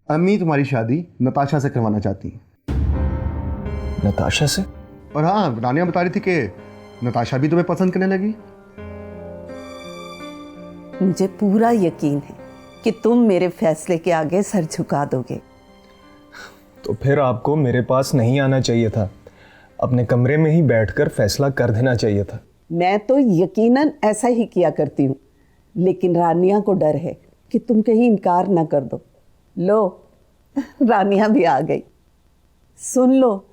अम्मी तुम्हारी शादी नताशा से करवाना चाहती हैं। नताशा से? और हाँ, रानिया बता रही थी कि नताशा भी तुम्हें पसंद करने लगी। मुझे पूरा यकीन है कि तुम मेरे फैसले के आगे सर झुका दोगे। तो फिर आपको मेरे पास नहीं आना चाहिए था, अपने कमरे में ही बैठकर फैसला कर देना चाहिए था। मैं तो यकीनन ऐसा ही किया करती हूँ, लेकिन रानिया को डर है कि तुम कहीं इनकार ना कर दो। लो, रानिया भी आ गई। सुन लो,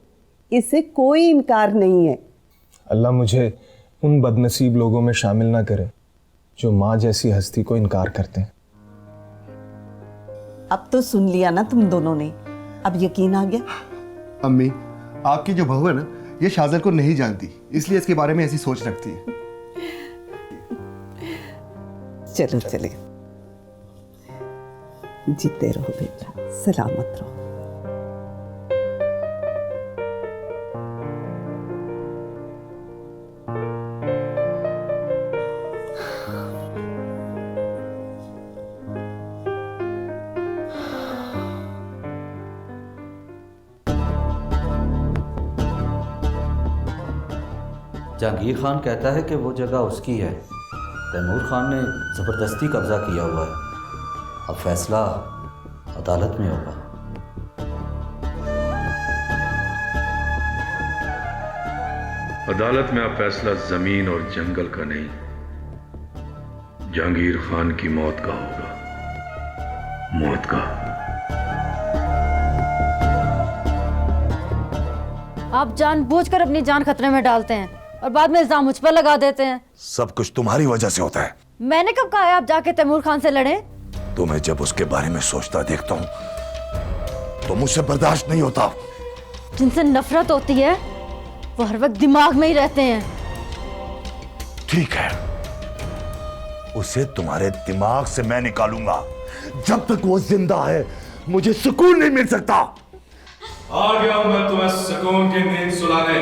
इसे कोई इनकार नहीं है। अल्लाह मुझे उन बदनसीब लोगों में शामिल ना करे जो माँ जैसी हस्ती को इनकार करते हैं। अब तो सुन लिया ना तुम दोनों ने, अब यकीन आ गया। अम्मी, आपकी जो बहू है ना, ये शाज़र को नहीं जानती, इसलिए इसके बारे में ऐसी सोच रखती है। चलो चले, जीते रहो बेटा, सलामत रहो। जहांगीर खान कहता है कि वो जगह उसकी है। तैमूर खान ने ज़बरदस्ती कब्जा किया हुआ है। अब फैसला अदालत में होगा। अदालत में अब फैसला जमीन और जंगल का नहीं, जहांगीर खान की मौत का होगा। मौत का। आप जानबूझकर अपनी जान खतरे में डालते हैं और बाद में इल्जाम मुझ पर लगा देते हैं। सब कुछ तुम्हारी वजह से होता है। मैंने कब कहा है आप जाके तैमूर खान से लड़ें? तुम्हें जब उसके बारे में सोचता देखता हूं तो मुझसे बर्दाश्त नहीं होता। जिनसे नफरत होती है वो हर वक्त दिमाग में ही रहते हैं। ठीक है, उसे तुम्हारे दिमाग से मैं निकालूंगा। जब तक वो जिंदा है मुझे सुकून नहीं मिल सकता। आ गया हूं मैं तुम्हें सुकून की नींद सुलाने।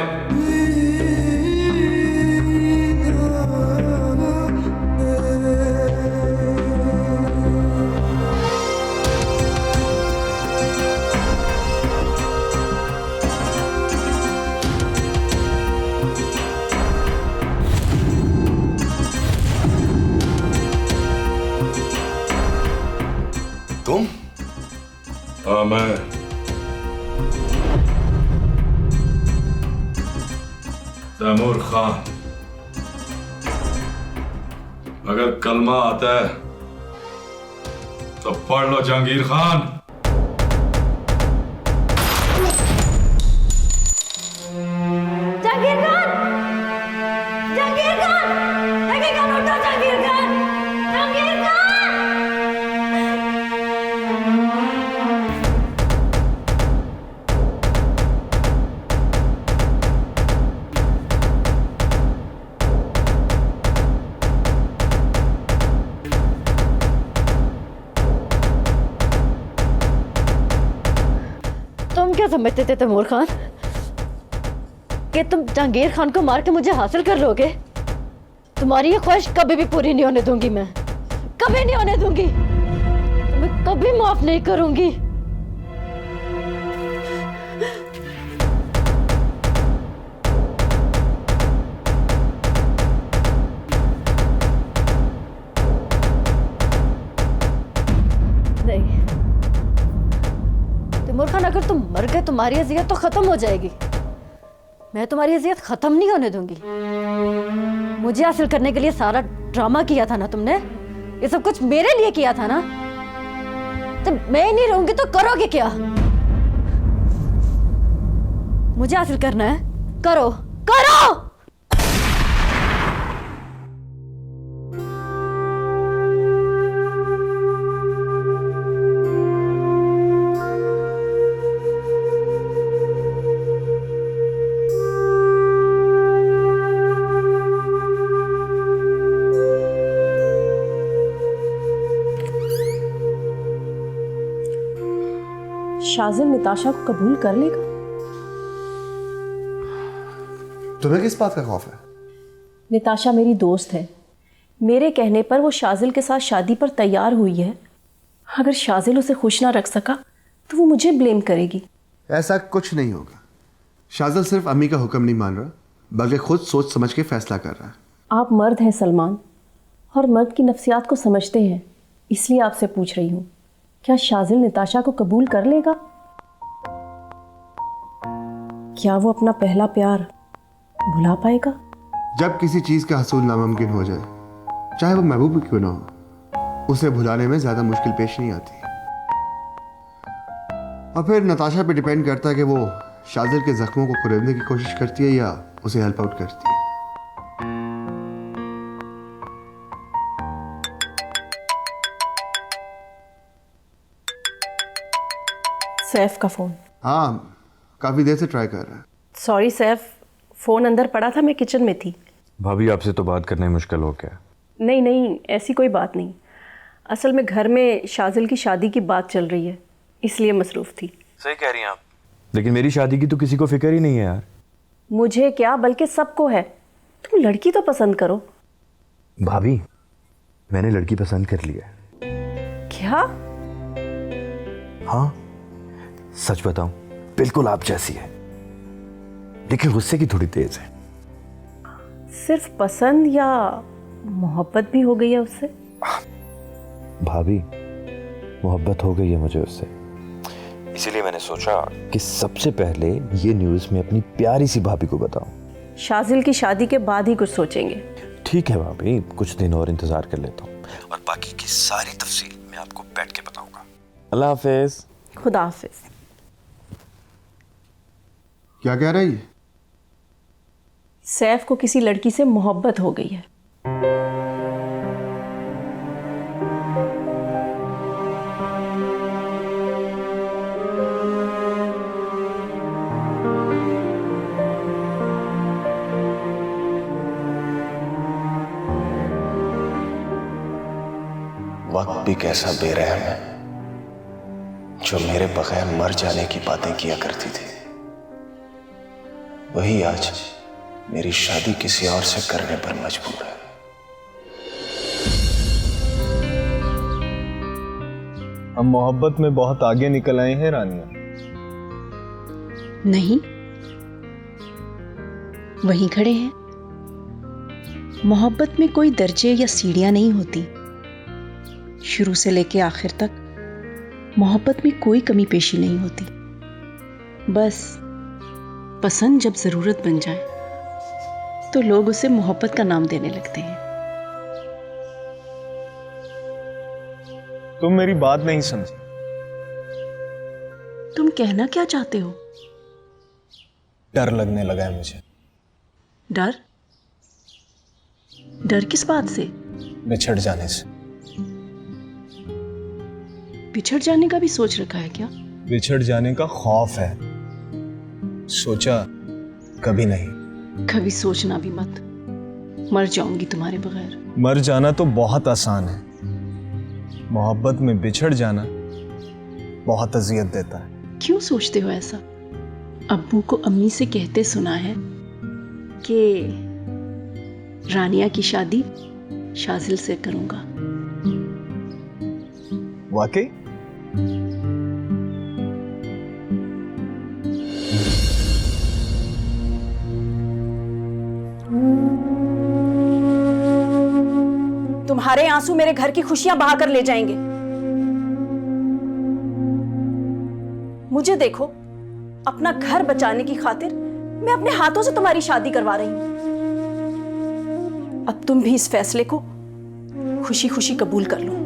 तुम? हाँ, मैं। तैमूर खान। अगर कलमा आता है तो पढ़ लो जहांगीर खान। जहांगीर खान! जहांगीर खान! जहांगीर खान उठो! जहांगीर खान! जहांगीर खान! तुम क्या समझते थे तैमूर खान कि तुम जहांगीर खान को मार के मुझे हासिल कर लोगे? तुम्हारी ये ख्वाहिश कभी भी पूरी नहीं होने दूंगी मैं, कभी नहीं होने दूंगी। तुम्हें कभी माफ नहीं करूंगी। नहीं तैमूर खान, अगर तुम मर गए तुम्हारी अजियत तो खत्म हो जाएगी। मैं तुम्हारी अजियत खत्म नहीं होने दूंगी। मुझे हासिल करने के लिए सारा ड्रामा किया था ना तुमने, ये सब कुछ मेरे लिए किया था ना। जब मैं ही नहीं रहूंगी तो करोगे क्या? मुझे हासिल करना है, करो करो। शाज़िल निताशा को कबूल कर लेगा? तुम्हें किस बात का खौफ है? निताशा मेरी दोस्त है। मेरे कहने पर वो शाज़िल के साथ शादी पर तैयार हुई है। अगर शाजिल उसे खुश ना रख सका तो वो मुझे ब्लेम करेगी। ऐसा कुछ नहीं होगा। शाज़िल सिर्फ अम्मी का हुक्म नहीं मान रहा, बल्कि खुद सोच समझ के फैसला कर रहा है। आप मर्द हैं सलमान, और मर्द की नफ्सियात को समझते हैं, इसलिए आपसे पूछ रही हूँ, क्या शाजिल निताशा को कबूल कर लेगा? क्या वो अपना पहला प्यार भुला पाएगा? जब किसी चीज़ का हसूल नामुमकिन हो जाए, चाहे वो महबूब भी क्यों ना हो, उसे भुलाने में ज़्यादा मुश्किल पेश नहीं आती। और फिर नताशा पे डिपेंड करता है कि वो शाज़िल के जख्मों को कुरेदने की कोशिश करती है या उसे हेल्प आउट करती है। सैफ का फ़ोन। हाँ, काफ़ी देर से ट्राई कर रहा है। सॉरी सैफ, फ़ोन अंदर पड़ा था, मैं किचन में थी। भाभी आपसे तो बात करना ही मुश्किल हो गया। नहीं नहीं, ऐसी कोई बात नहीं। असल में घर में शाजिल की शादी की बात चल रही है, इसलिए मसरूफ़ थी। सही कह रही हैं आप। लेकिन मेरी शादी की तो किसी को फिक्र ही नहीं है यार। मुझे क्या, बल्कि सबको है। तुम लड़की तो पसंद करो। भाभी, मैंने लड़की पसंद कर लिया है। क्या? हाँ, सच बताऊं, बिल्कुल आप जैसी है, लेकिन गुस्से की थोड़ी तेज है। सिर्फ पसंद या मोहब्बत भी हो गई है उससे? भाभी, मोहब्बत हो गई है मुझे उससे, इसीलिए मैंने सोचा कि सबसे पहले ये न्यूज़ मैं अपनी प्यारी सी भाभी को बताऊं। शाजिल की शादी के बाद ही कुछ सोचेंगे। ठीक है भाभी, कुछ दिन और इंतजार कर लेता हूँ, और बाकी की सारी तफसील मैं आपको बैठ के बताऊंगा। अल्लाह हाफिज। खुदा हाफिज। क्या कह रही है? सैफ को किसी लड़की से मोहब्बत हो गई है। वक्त भी कैसा बेरहम है, जो मेरे बगैर मर जाने की बातें किया करती थी, वही आज मेरी शादी किसी और से करने पर मजबूर है। हम मोहब्बत में बहुत आगे निकल आए हैं रानिया। नहीं, वहीं खड़े हैं। मोहब्बत में कोई दर्जे या सीढ़ियां नहीं होती। शुरू से लेके आखिर तक मोहब्बत में कोई कमी पेशी नहीं होती। बस पसंद जब जरूरत बन जाए तो लोग उसे मोहब्बत का नाम देने लगते हैं। तुम मेरी बात नहीं समझी। तुम कहना क्या चाहते हो? डर लगने लगा है मुझे। डर? डर किस बात से? बिछड़ जाने से। बिछड़ जाने का भी सोच रखा है क्या? बिछड़ जाने का खौफ है, सोचा कभी नहीं। कभी सोचना भी मत, मर जाऊंगी तुम्हारे बगैर। मर जाना तो बहुत आसान है, मोहब्बत में बिछड़ जाना बहुत अजियत देता है। क्यों सोचते हो ऐसा? अब्बू को अम्मी से कहते सुना है कि रानिया की शादी शाजिल से करूंगा। वाकई? तुम्हारे आंसू मेरे घर की खुशियां बहा कर ले जाएंगे। मुझे देखो, अपना घर बचाने की खातिर मैं अपने हाथों से तुम्हारी शादी करवा रही हूं। अब तुम भी इस फैसले को खुशी खुशी कबूल कर लो।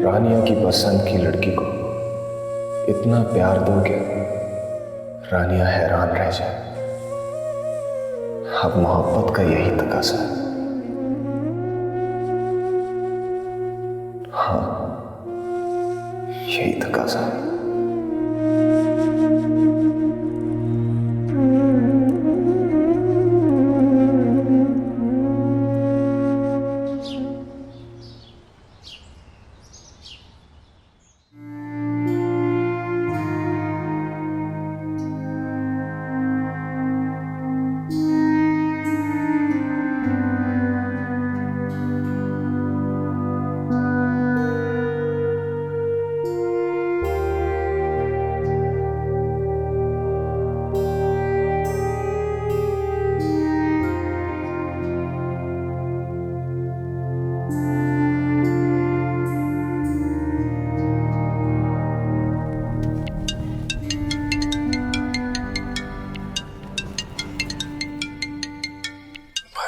रानिया की पसंद की लड़की को इतना प्यार दो कि रानिया हैरान रह जाए। अब मोहब्बत का यही तकाजा है। हाँ, यही तकाजा है।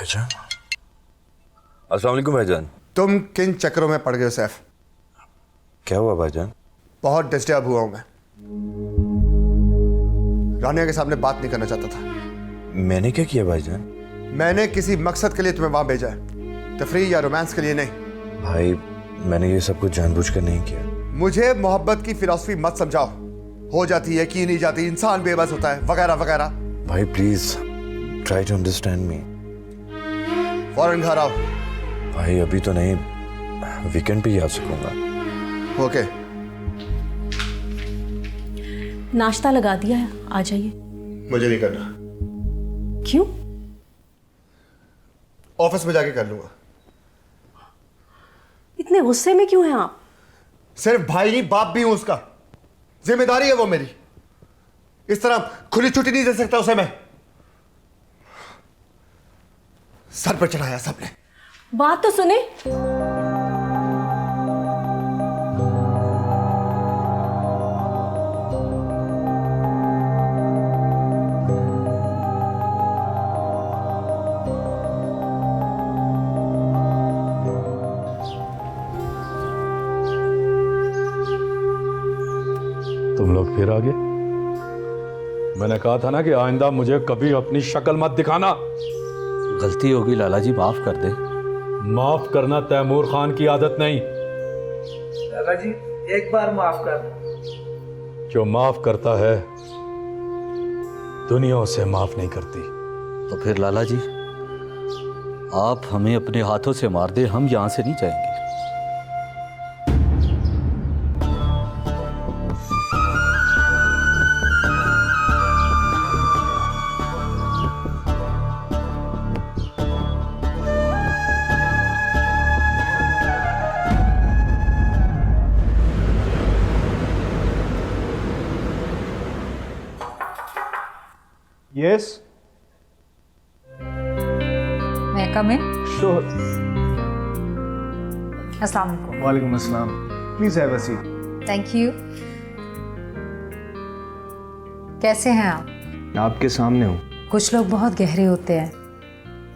भाईजान, अस्सलाम वालेकुम भाईजान। तुम किन चक्करों में पड़ गए हो सैफ? क्या हुआ भाईजान? बहुत डिस्टर्ब हुआ हूं मैं। रानिया के सामने बात नहीं करना चाहता था। मैंने क्या किया भाईजान? मैंने किसी मकसद के लिए तुम्हें वहां भेजा है, तफरीह या रोमांस के लिए नहीं। भाई मैंने ये सब कुछ जानबूझकर नहीं किया। मुझे मोहब्बत की फिलॉसफी मत समझाओ, हो जाती है कि नहीं जाती, इंसान बेबस होता है वगैरह वगैरह। भाई please try to understand me. फौरन घर आओ। भाई अभी तो नहीं, वीकेंड पे ही आ सकूंगा। ओके। नाश्ता लगा दिया है, आ जाइए। मुझे नहीं करना। क्यों? ऑफिस में जाके कर लूंगा। इतने गुस्से में क्यों हैं आप? सिर्फ भाई नहीं, बाप भी हूं उसका। जिम्मेदारी है वो मेरी। इस तरह खुली छुट्टी नहीं दे सकता उसे मैं। सर पर चढ़ाया सबने। बात तो सुने। तुम लोग फिर आ गए। मैंने कहा था ना कि आइंदा मुझे कभी अपनी शक्ल मत दिखाना। गलती होगी लाला जी, माफ कर दे। माफ करना तैमूर खान की आदत नहीं। लाला जी एक बार माफ कर दो। जो माफ करता है दुनिया उसे माफ नहीं करती। तो फिर लाला जी आप हमें अपने हाथों से मार दे, हम यहां से नहीं जाएंगे। यस मैं कम इन? श्योर। अस्सलाम वालेकुम। वालेकुम अस्सलाम। Please have a seat. Thank you. कैसे हैं आप? आपके सामने हूँ। कुछ लोग बहुत गहरे होते हैं,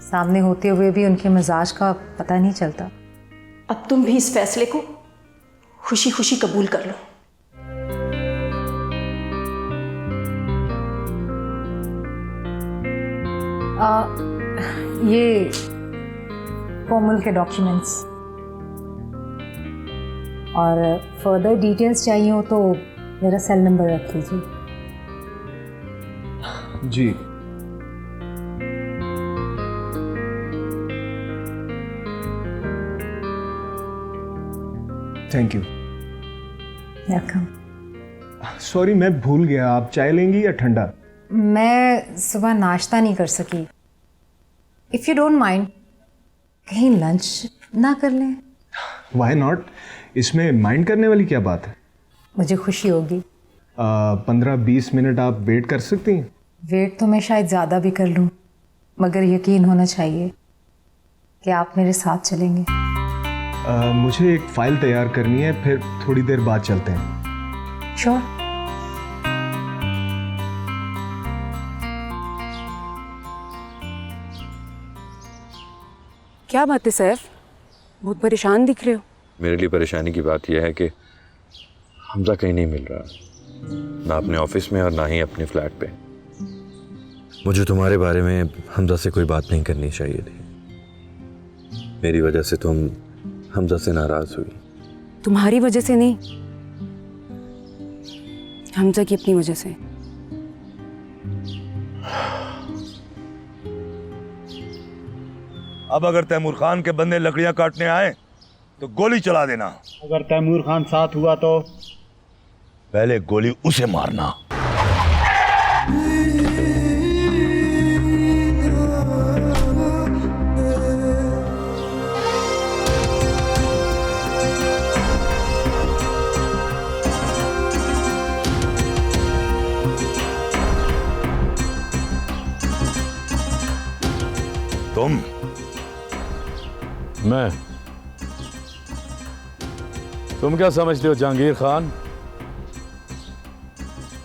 सामने होते हुए भी उनके मिजाज का पता नहीं चलता। अब तुम भी इस फैसले को खुशी खुशी कबूल कर लो। ये कोमल के डॉक्यूमेंट्स और फर्दर डिटेल्स चाहिए हो तो मेरा सेल नंबर रख लीजिए। जी। Thank you. वेलकम। सॉरी मैं भूल गया, आप चाय लेंगी या ठंडा? मैं सुबह नाश्ता नहीं कर सकी। इफ़ यू डोंट माइंड कहीं लंच ना कर लें? वाई नॉट, इसमें माइंड करने वाली क्या बात है? मुझे खुशी होगी। 15-20 मिनट आप वेट कर सकती हैं? वेट तो मैं शायद ज़्यादा भी कर लूँ, मगर यकीन होना चाहिए कि आप मेरे साथ चलेंगे। मुझे एक फ़ाइल तैयार करनी है, फिर थोड़ी देर बाद चलते हैं। श्योर। क्या बात है सैफ, बहुत परेशान दिख रहे हो। मेरे लिए परेशानी की बात यह है कि हमजा कहीं नहीं मिल रहा, ना अपने ऑफिस में और ना ही अपने फ्लैट पे। मुझे तुम्हारे बारे में हमजा से कोई बात नहीं करनी चाहिए थी। मेरी वजह से तुम हमजा से नाराज हुई। तुम्हारी वजह से नहीं, हमजा की अपनी वजह से। अब अगर तैमूर खान के बंदे लकड़ियां काटने आए तो गोली चला देना। अगर तैमूर खान साथ हुआ तो? पहले गोली उसे मारना। तुम क्या समझते हो जहांगीर खान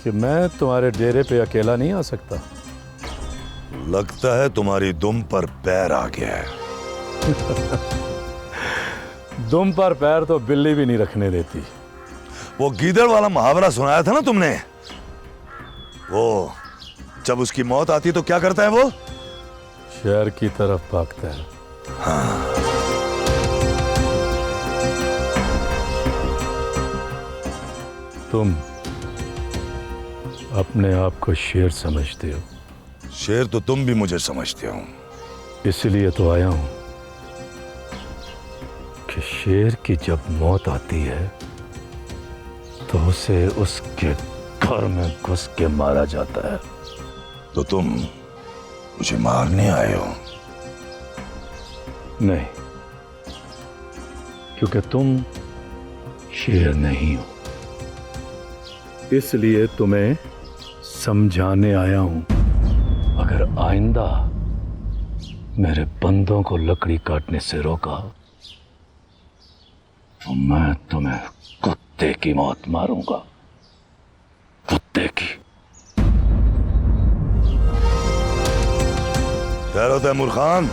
कि मैं तुम्हारे डेरे पे अकेला नहीं आ सकता? लगता है तुम्हारी दुम पर पैर आ गया है। दुम पर पैर तो बिल्ली भी नहीं रखने देती। वो गीदड़ वाला मुहावरा सुनाया था ना तुमने, वो जब उसकी मौत आती है तो क्या करता है वो? शहर की तरफ भागता है। हाँ। तुम अपने आप को शेर समझते हो। शेर तो तुम भी मुझे समझते हो। इसलिए तो आया हूं कि शेर की जब मौत आती है तो उसे उसके घर में घुस के मारा जाता है। तो तुम मुझे मारने आए हो? नहीं, क्योंकि तुम शेर नहीं हो, इसलिए तुम्हें समझाने आया हूं। अगर आइंदा मेरे बंदों को लकड़ी काटने से रोका तो मैं तुम्हें कुत्ते की मौत मारूंगा, कुत्ते की। ठहरो तैमूर खान।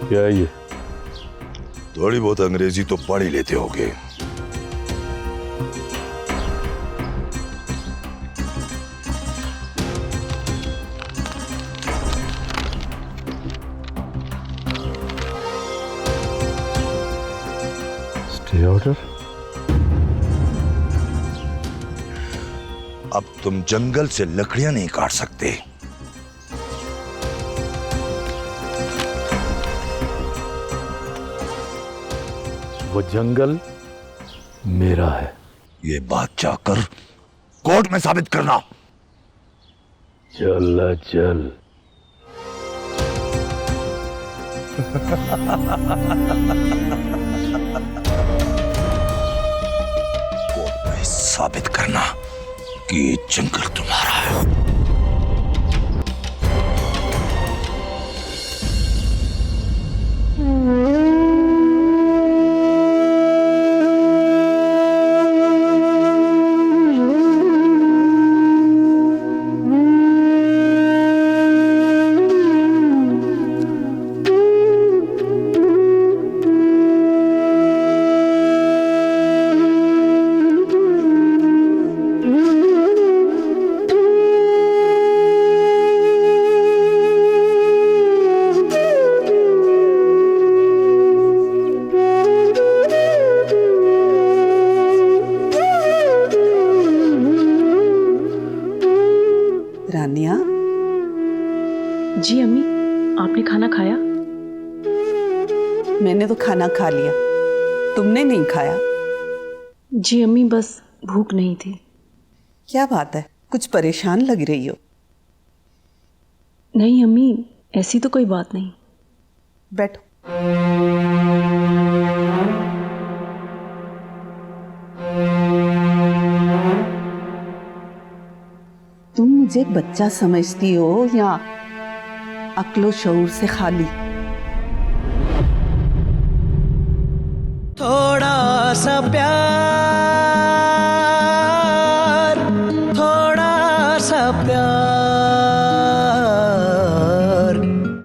क्या है ये? थोड़ी बहुत अंग्रेजी तो पढ़ ही लेते होगे। Stay order. अब तुम जंगल से लकड़ियां नहीं काट सकते। वो जंगल मेरा है। ये बात जाकर कोर्ट में साबित करना। चल चल। कोर्ट में साबित करना कि ये जंगल तुम्हारा है। रानिया। जी अम्मी, आपने खाना खाया? मैंने तो खाना खा लिया, तुमने नहीं खाया? जी अम्मी, बस भूख नहीं थी। क्या बात है, कुछ परेशान लग रही हो? नहीं अम्मी, ऐसी तो कोई बात नहीं। बैठो। तुम मुझे एक बच्चा समझती हो या अक्लो शऊर से खाली? थोड़ा सा प्यार, थोड़ा सा प्यार।